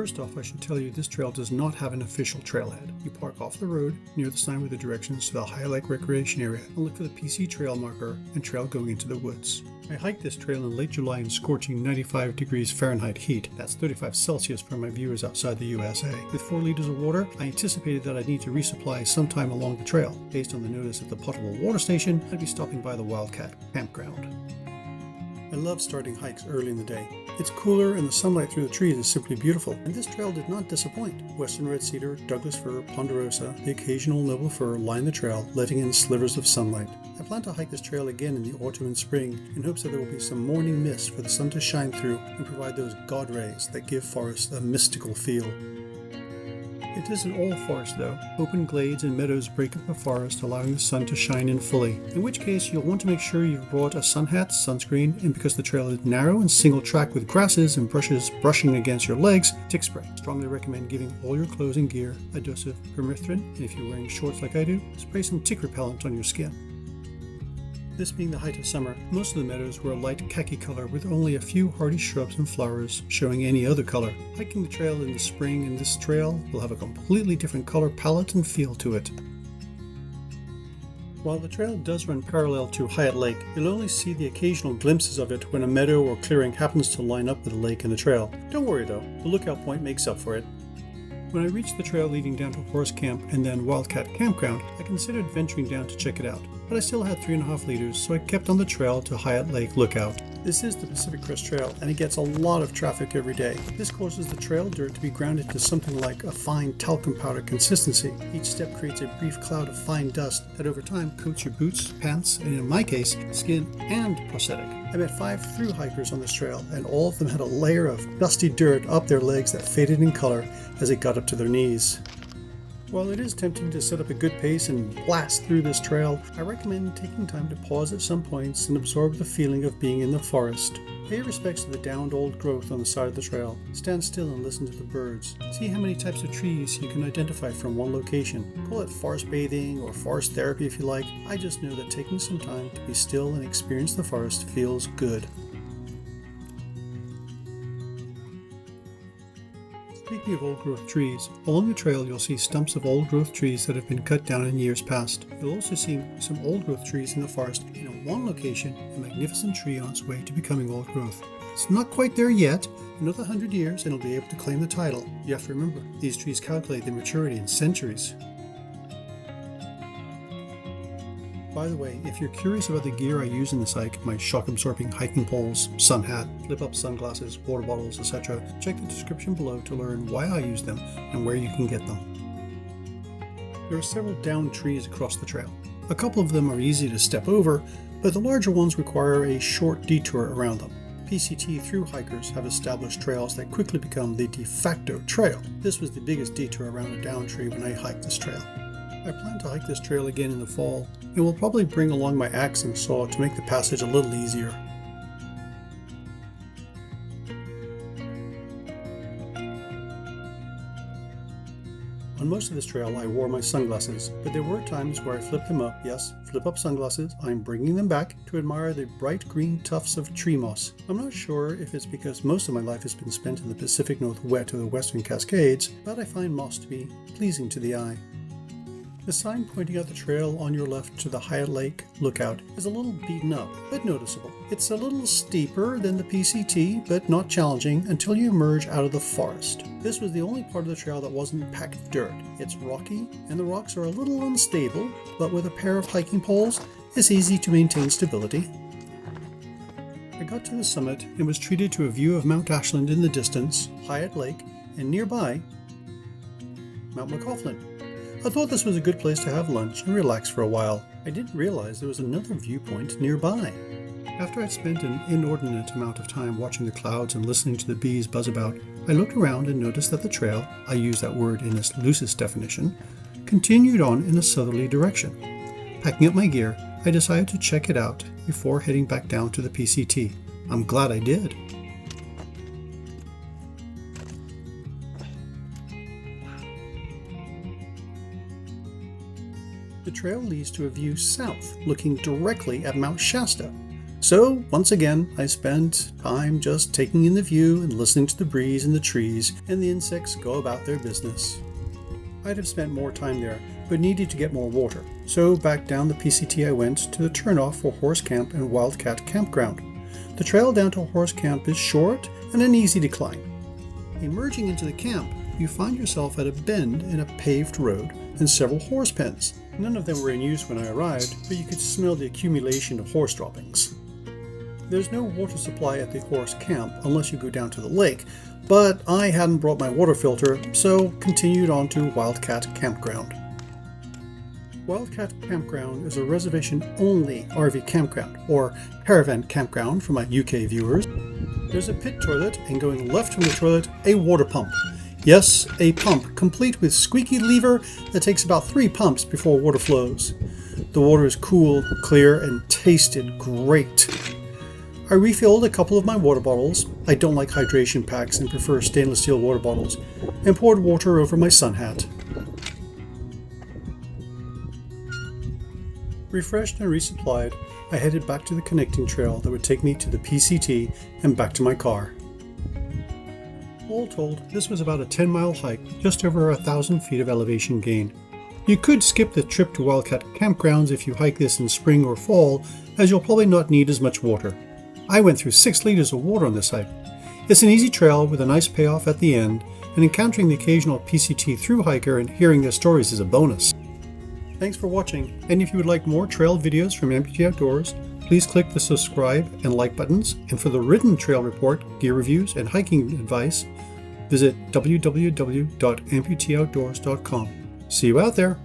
First off, I should tell you this trail does not have an official trailhead. You park off the road near the sign with the directions to the Hyatt Lake Recreation Area and look for the PC Trail marker and trail going into the woods. I hiked this trail in late July in scorching 95 degrees Fahrenheit heat. That's 35 Celsius for my viewers outside the USA. With 4 liters of water, I anticipated that I'd need to resupply sometime along the trail. Based on the notice at the Potable Water station, I'd be stopping by the Wildcat Campground. I love starting hikes early in the day. It's cooler and the sunlight through the trees is simply beautiful, and this trail did not disappoint. Western red cedar, Douglas fir, ponderosa, the occasional noble fir line the trail, letting in slivers of sunlight. I plan to hike this trail again in the autumn and spring in hopes that there will be some morning mist for the sun to shine through and provide those God rays that give forests a mystical feel. It isn't all forest though. Open glades and meadows break up the forest, allowing the sun to shine in fully, in which case you'll want to make sure you've brought a sun hat, sunscreen, and because the trail is narrow and single track with grasses and bushes brushing against your legs, tick spray. Strongly recommend giving all your clothes and gear a dose of Permethrin, and if you're wearing shorts like I do, spray some tick repellent on your skin. This being the height of summer, most of the meadows were a light khaki color with only a few hardy shrubs and flowers showing any other color. Hiking the trail in the spring in this trail will have a completely different color palette and feel to it. While the trail does run parallel to Hyatt Lake, you'll only see the occasional glimpses of it when a meadow or clearing happens to line up with the lake and the trail. Don't worry though, the lookout point makes up for it. When I reached the trail leading down to Forest Camp and then Wildcat Campground, I considered venturing down to check it out, but I still had 3.5 liters, so I kept on the trail to Hyatt Lake Lookout. This is the Pacific Crest Trail, and it gets a lot of traffic every day. This causes the trail dirt to be grounded to something like a fine talcum powder consistency. Each step creates a brief cloud of fine dust that over time coats your boots, pants, and in my case, skin and prosthetic. I met 5 through hikers on this trail, and all of them had a layer of dusty dirt up their legs that faded in color as it got up to their knees. While it is tempting to set up a good pace and blast through this trail, I recommend taking time to pause at some points and absorb the feeling of being in the forest. Pay respects to the downed old growth on the side of the trail. Stand still and listen to the birds. See how many types of trees you can identify from one location. Call it forest bathing or forest therapy if you like. I just know that taking some time to be still and experience the forest feels good. Speaking of old-growth trees, along the trail you'll see stumps of old-growth trees that have been cut down in years past. You'll also see some old-growth trees in the forest, and in one location, a magnificent tree on its way to becoming old-growth. It's not quite there yet. Another 100 years and it'll be able to claim the title. You have to remember, these trees calculate their maturity in centuries. By the way, if you're curious about the gear I use in this hike, my shock-absorbing hiking poles, sun hat, flip-up sunglasses, water bottles, etc., check the description below to learn why I use them and where you can get them. There are several downed trees across the trail. A couple of them are easy to step over, but the larger ones require a short detour around them. PCT through hikers have established trails that quickly become the de facto trail. This was the biggest detour around a downed tree when I hiked this trail. I plan to hike this trail again in the fall, and will probably bring along my axe and saw to make the passage a little easier. On most of this trail I wore my sunglasses, but there were times where I flipped them up. Yes, flip up sunglasses. I'm bringing them back to admire the bright green tufts of tree moss. I'm not sure if it's because most of my life has been spent in the Pacific Northwest or the Western Cascades, but I find moss to be pleasing to the eye. The sign pointing out the trail on your left to the Hyatt Lake Lookout is a little beaten up, but noticeable. It's a little steeper than the PCT, but not challenging until you emerge out of the forest. This was the only part of the trail that wasn't packed dirt. It's rocky, and the rocks are a little unstable, but with a pair of hiking poles, it's easy to maintain stability. I got to the summit and was treated to a view of Mount Ashland in the distance, Hyatt Lake, and nearby, Mount McLoughlin. I thought this was a good place to have lunch and relax for a while. I didn't realize there was another viewpoint nearby. After I'd spent an inordinate amount of time watching the clouds and listening to the bees buzz about, I looked around and noticed that the trail, I use that word in its loosest definition, continued on in a southerly direction. Packing up my gear, I decided to check it out before heading back down to the PCT. I'm glad I did. The trail leads to a view south, looking directly at Mount Shasta. So once again, I spent time just taking in the view and listening to the breeze and the trees and the insects go about their business. I'd have spent more time there, but needed to get more water. So back down the PCT I went to the turnoff for Horse Camp and Wildcat Campground. The trail down to Horse Camp is short and an easy decline. Emerging into the camp, you find yourself at a bend in a paved road and several horse pens. None of them were in use when I arrived, but you could smell the accumulation of horse droppings. There's no water supply at the horse camp unless you go down to the lake, but I hadn't brought my water filter, so continued on to Wildcat Campground. Wildcat Campground is a reservation-only RV campground, or caravan campground for my UK viewers. There's a pit toilet, and going left from the toilet, a water pump. Yes, a pump, complete with squeaky lever that takes about 3 pumps before water flows. The water is cool, clear, and tasted great. I refilled a couple of my water bottles, I don't like hydration packs and prefer stainless steel water bottles, and poured water over my sun hat. Refreshed and resupplied, I headed back to the connecting trail that would take me to the PCT and back to my car. All told, this was about a 10-mile hike, just over 1,000 feet of elevation gain. You could skip the trip to Wildcat Campgrounds if you hike this in spring or fall, as you'll probably not need as much water. I went through 6 liters of water on this hike. It's an easy trail with a nice payoff at the end, and encountering the occasional PCT thru hiker and hearing their stories is a bonus. Thanks for watching, and if you would like more trail videos from Amputee Outdoors, please click the subscribe and like buttons, and for the written trail report, gear reviews, and hiking advice, visit www.amputeeoutdoors.com. See you out there!